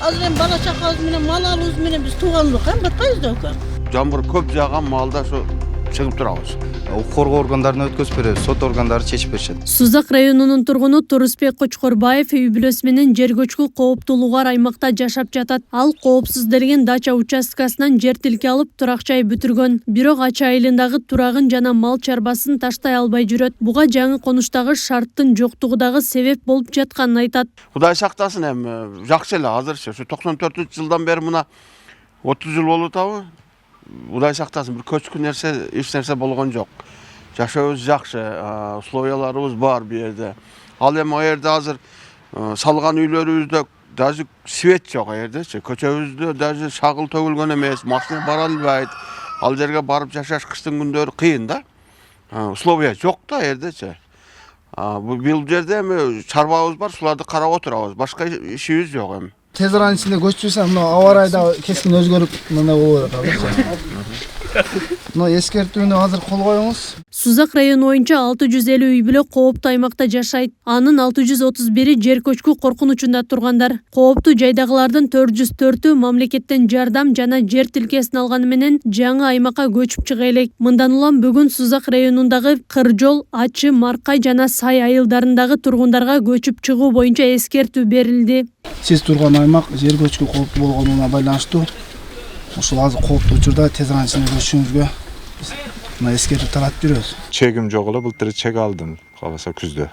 Azыр эми бала чакабыз менен мал алуубуз менен биз туугандыкка батпайбыз да өкө. Жамбыр көп жааган малда ошо чыгып турабыз. Укук коргоо органдарына өткөзүп беребиз, сот органдары чечип беришет. Сузак районунун тургуну Турусбек Кочкорбаев үй бүлөсү менен жер көчкү кооптуулугу бар аймакта жашап жатат. Ал коопсуз деген дача участкасынан жер тилке алып турак жай бүтүргөн. Бирок ача айылындагы турагын жана мал чарбасын таштай албай жүрөт. Буга жаңы конуштагы шарттын жоктугу дагы себеп болуп жатканын айтат. Кудай сактасын, эми жакшы эле азырчы. Ушу 94-жылдан бери мына 30 жыл болуп атабы. Кудай сактасын, бир көчкү нерсе, эч нерсе болгон жок. Жашообуз жакшы, условияларыбыз бар бу жерде. Ал эми ал жерде азыр салган үйлөрүбүздө даже свет жок ал жердечи. Көчөбүздө даже шагыл төгүлгөн эмес, машина бара албайт. Ал жерге барып жашаш кыштын күндөрү кыйын да. Условия жок да ал жердечи. Бул жерде эми чарбабыз бар, суларды карап отурабыз. Башка ишибиз жок эми. Тез арада ичинде көчпөсө мына аба ырайда кескин өзгөрүп мындай болуп атат. Мына эскертүүнү азыр кол коюңуз. Сузак району боюнча 650 үй бүлө кооптуу аймакта жашайт. Анын 631 жер көчкү коркунучунда тургандар. Кооптуу жайдагылардын 404-ү мамлекеттен жардам жана жер тилкесин алганы менен жаңы аймакка көчүп чыга элек. Мындан улам бүгүн Сузак районундагы Кыржол, Ачы, Маркай жана Сай айылдарындагы тургундарга көчүп чыгуу боюнча эскертүү берилди. Сиз турган аймак жер көчкү кооптуу болгонуна байланыштуу ушул азыр кооптуу учурда тез арада ичине көчүшүңүзгө мына эскертүү таратып жүрөбүз. Чегим жок эле, былтыр чек алдым, каласа күздө.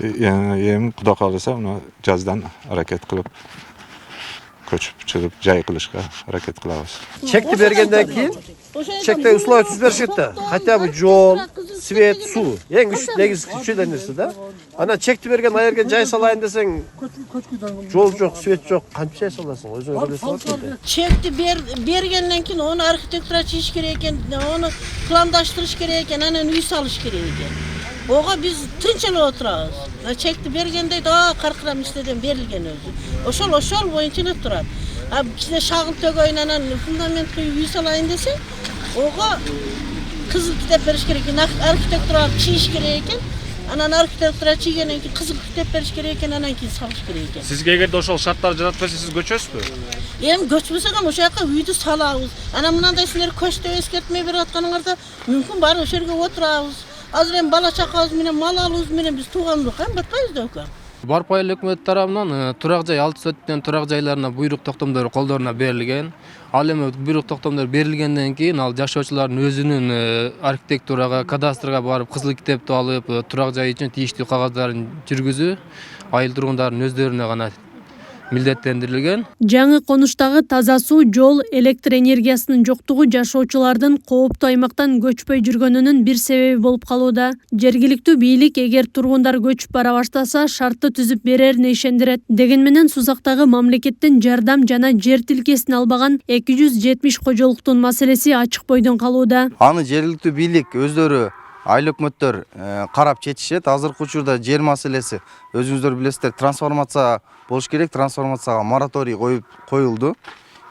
Эми Кудай кааласа мына жаздан аракет кылып көчүп чыгып жай кылышка аракет кылабыз. Чекти бергенден кийин чекте условия түзүп беришет да. Хотя бы жол, свет, суу. Эң негизги нерсе да. Ана чекти берген айерге жай салайын десең, жол жок, свет жок, кантип жай саласың? Өзүң ойлосоң. Чекти бергенден кийин оны архитектура чийиш керек экен, оны пландаштырыш керек экен, анан үй салыш керек экен. Ого биз тынчылап отурабыз. Чекти бергенде да каркырам иштеден берилген өзү. Ошол боюнча эле турат. Кичине шагыл төгөйүн анан фундамент коюп үй салайын десе, ого кызыл китеп бериш керек экен, архитектура чийиш керек экен. Анан архитектура чийгенден кийин кызыл китеп бериш керек экен, анан кийин салыш керек экен. Сизге эгерде ошол шарттарды жаратпаса сиз көчөсүзбү? Эми көчмөсөк ошол жака үйдү салабыз. Анан мындай силер көчтө эскертме берип атканыңарда мүмкүн бар ошол жерге отурабыз. Азыр эми бала чакабыз менен мал алуубуз менен биз туугандыкка батпайбыз да өкө. Барпы айыл өкмөтү тарабынан турак жай алты сөттен турак жайларына буйрук токтомдору колдоруна берилген. Ал эми буйрук токтомдор берилгенден кийин ал жашоочулардын өзүнүн архитектурага, кадастрга барып кызыл китепти алып, турак жай үчүн тийиштүү кагаздарын жүргүзүү айыл тургундарынын өздөрүнө гана милдеттендирилген. Жаңы конуштагы таза суу, жол, электр энергиясынын жоктугу жашоочулардын кооптуу аймактан көчпөй жүргөнүнүн бир себеби болуп калууда. Жергиликтүү бийлик эгер тургундар көчүп бара баштаса, шартты түзүп берерине ишендирет. Деген менен Сузактагы мамлекеттен жардам жана жер тилкесин албаган 270 кожолуктун маселеси ачык бойдон калууда. Аны жергиликтүү бийлик өздөрү айыл өкмөттөр карап чечишет. Азыркы учурда жер маселеси өзүңүздөр билесиздер, трансформация болуш керек, трансформацияга мораторий коюлду.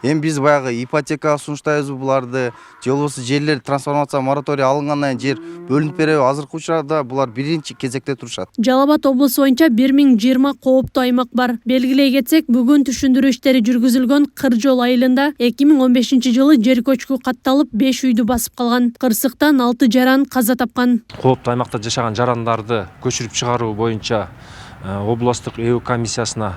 Эми биз баягы ипотека сунуштайбызбы буларды, же болбосо жерлер трансформация мораторий алынгандан кийин жер бөлүнүп береби? Азыркы учурда булар биринчи кезекте турушат. Жалал Абад облусу боюнча 1020 кооптуу аймак бар. Белгилей кетсек, бүгүн түшүндүрүү иштери жүргүзүлгөн Кыржол айылында 2015-жылы жер көчкү катталып 5 үйдү басып калган. Кырсыктан 6 жаран каза тапкан. Кооптуу аймакта жашаган жарандарды көчүрүп чыгаруу боюнча облустук ЭУ комиссиясына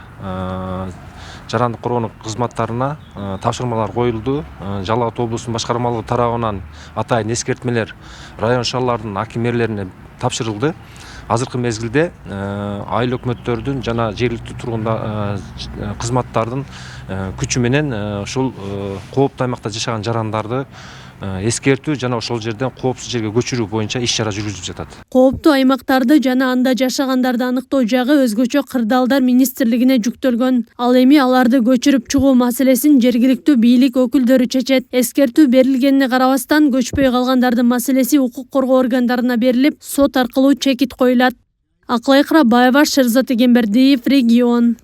жарандык коргонуу кызматтарына тапшырмалар коюлду. Жалал Абад облусунун башкармалыгы тарабынан атайын эскертмелер район шаарлардын акимерлерине тапшырылды. Азыркы мезгилде айыл өкмөттөрдүн жана жергиликтүү тургундар кызматтардын күчү менен ушул кооптуу аймакта жашаган жарандарды эскертүү жана ошол жерден коопсуз жерге көчүрүү боюнча иш чара жүргүзүлүп жатат. Кооптуу аймактарды жана анда жашагандарды аныктоо жагы өзгөчө кырдаалдар министрлигине жүктөлгөн. Ал эми аларды көчүрүп чыгуу маселесин жергиликтүү бийлик өкүлдөрү чечет. Эскертүү берилгенине карабастан көчпөй калгандардын маселеси укук коргоо органдарына берилип, сот аркылуу чекит коюлат. Акылай Кырабаева, Шерзат Эгембердиев, Регион.